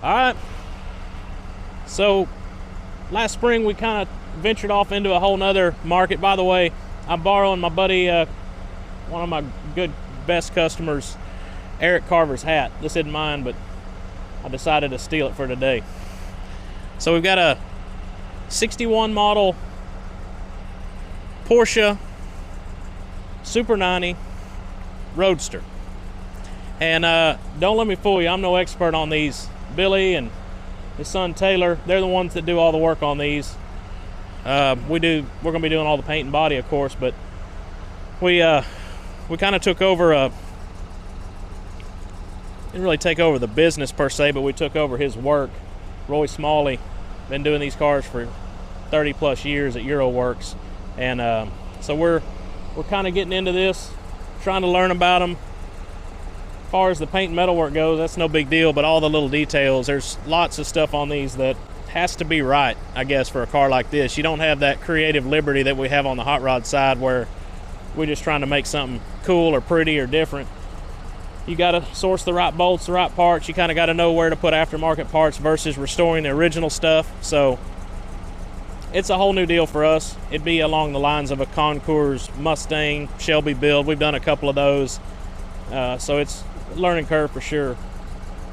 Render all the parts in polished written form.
All right. So last spring we kind of ventured off into a whole nother market. By the way, I'm borrowing my buddy, one of my best customers, Eric Carver's hat. This isn't mine, but I decided to steal it for today. So we've got a 61 model Porsche Super 90 Roadster. And don't let me fool you, I'm no expert on these. Billy and his son Taylor, they're the ones that do all the work on these. We're gonna be doing all the paint and body, of course, but we kind of took over didn't really take over the business per se, but we took over his work. Roy Smalley, been doing these cars for 30 plus years at Euroworks, and so we're kind of getting into this, trying to learn about them. As far as the paint and metalwork goes, that's no big deal, but all the little details, there's lots of stuff on these that has to be right, I guess, for a car like this. You don't have that creative liberty that we have on the hot rod side where we're just trying to make something cool or pretty or different. You got to source the right bolts, the right parts. You kind of got to know where to put aftermarket parts versus restoring the original stuff. So it's a whole new deal for us. It'd be along the lines of a Concours, Mustang, Shelby build. We've done a couple of those. So it's a learning curve for sure.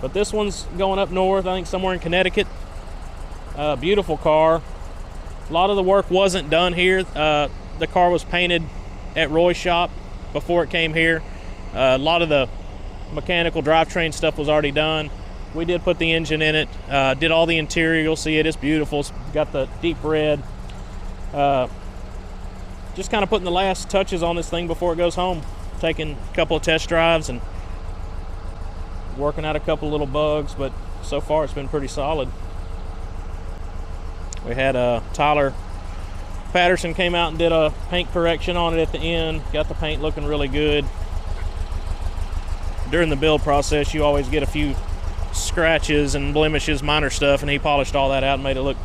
But this one's going up north, I think somewhere in Connecticut. Beautiful car. A lot of the work wasn't done here. The car was painted at Roy's shop before it came here. A lot of the mechanical drivetrain stuff was already done. We did put the engine in it, did all the interior. You'll see it, it's beautiful. It's got the deep red. Just kind of putting the last touches on this thing before it goes home. Taking a couple of test drives and working out a couple little bugs, but so far it's been pretty solid. We had Tyler Patterson came out and did a paint correction on it at the end. Got the paint looking really good. During the build process, you always get a few scratches and blemishes, minor stuff, and he polished all that out and made it look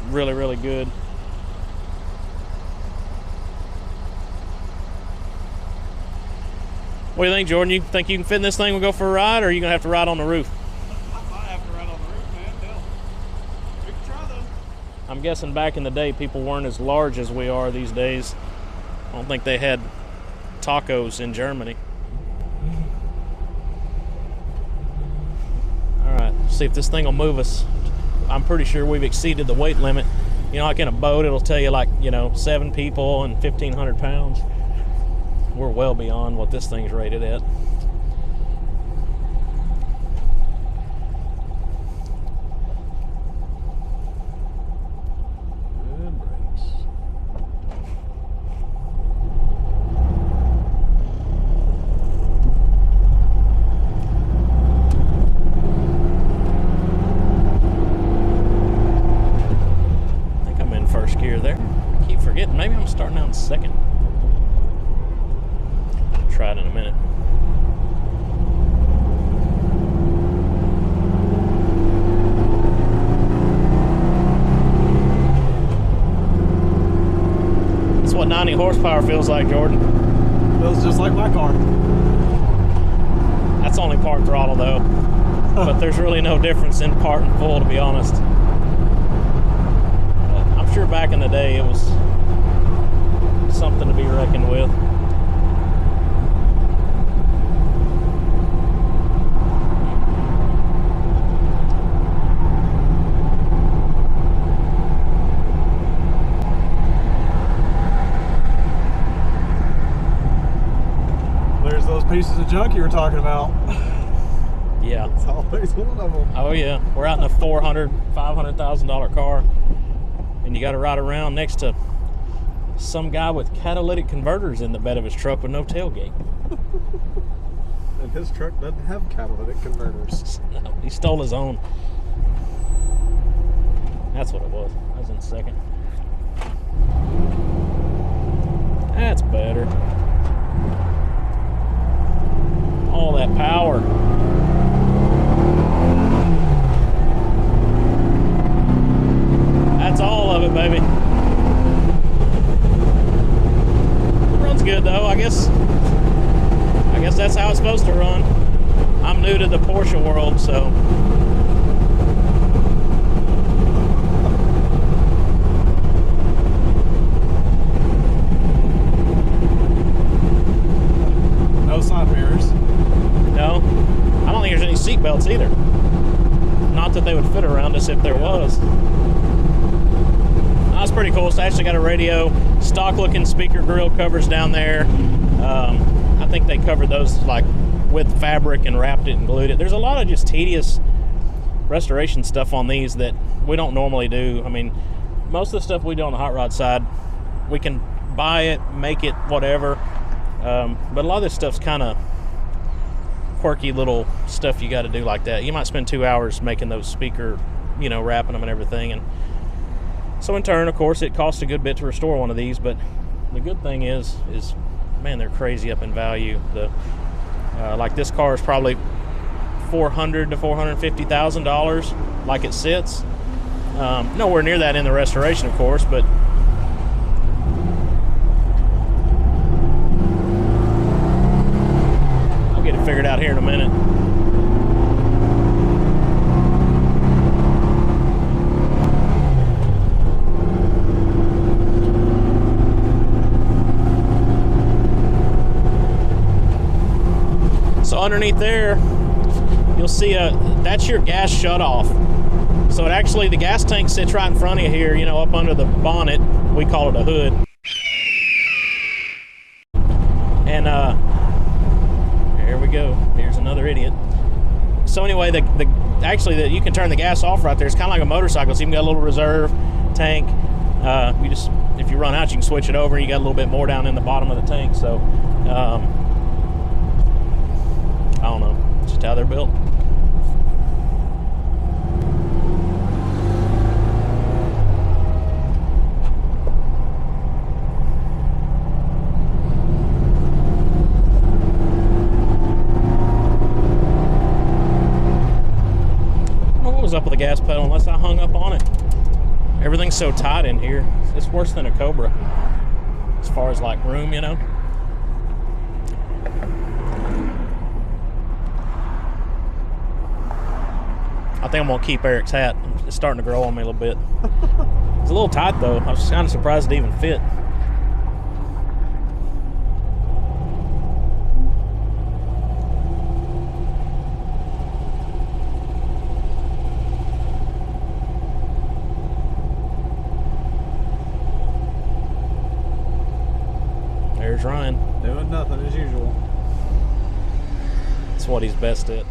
really, really good. What do you think, Jordan? You think you can fit in this thing and go for a ride, or are you gonna have to ride on the roof? I might have to ride on the roof, man. Hell, we can try though. I'm guessing back in the day, people weren't as large as we are these days. I don't think they had tacos in Germany. All right, see if this thing will move us. I'm pretty sure we've exceeded the weight limit. You know, like in a boat, it'll tell you like, 7 people and 1,500 pounds. We're well beyond what this thing's rated at. Good brakes. I think I'm in first gear there. I keep forgetting. Maybe I'm starting out in second. Try it in a minute. That's what 90 horsepower feels like, Jordan. Feels just like my car. That's only part throttle though. But there's really no difference in part and full, to be honest. But I'm sure back in the day it was something to be reckoned with. Pieces of junk you were talking about. Yeah. It's always one of them. Oh yeah. We're out in a $500,000 car, and you got to ride around next to some guy with catalytic converters in the bed of his truck with no tailgate. And his truck doesn't have catalytic converters. No, he stole his own. That's what it was. I was in second. That's better. All that power. That's all of it, baby. It runs good though. I guess that's how it's supposed to run. I'm new to the Porsche world, so no side mirrors. No, I don't think there's any seat belts either. Not that they would fit around us if there was. That's pretty cool. It's actually got a radio, stock looking speaker grill covers down there. I think they covered those like with fabric and wrapped it and glued it. There's a lot of just tedious restoration stuff on these that we don't normally do. I mean, most of the stuff we do on the hot rod side, we can buy it, make it, whatever. But a lot of this stuff's kind of quirky little stuff you got to do like that. You might spend 2 hours making those speaker, you know, wrapping them and everything. And so in turn, of course, it costs a good bit to restore one of these. But the good thing is man, they're crazy up in value. Like this car is probably $400,000 to $450,000 like it sits. Nowhere near that in the restoration, of course, but I'll get it figured out here in a minute. So underneath there, you'll see that's your gas shutoff. So it actually, the gas tank sits right in front of you here, you know, up under the bonnet. We call it a hood. And here we go. Here's another idiot. So anyway, you can turn the gas off right there. It's kind of like a motorcycle. So you can get a little reserve tank. If you run out, you can switch it over. You got a little bit more down in the bottom of the tank. So I don't know, just how they're built. What was up with the gas pedal unless I hung up on it? Everything's so tight in here. It's worse than a Cobra as far as like room, you know. I think I'm gonna keep Eric's hat. It's starting to grow on me a little bit. It's a little tight though. I was kind of surprised it even fit. There's Ryan. Doing nothing as usual. That's what he's best at.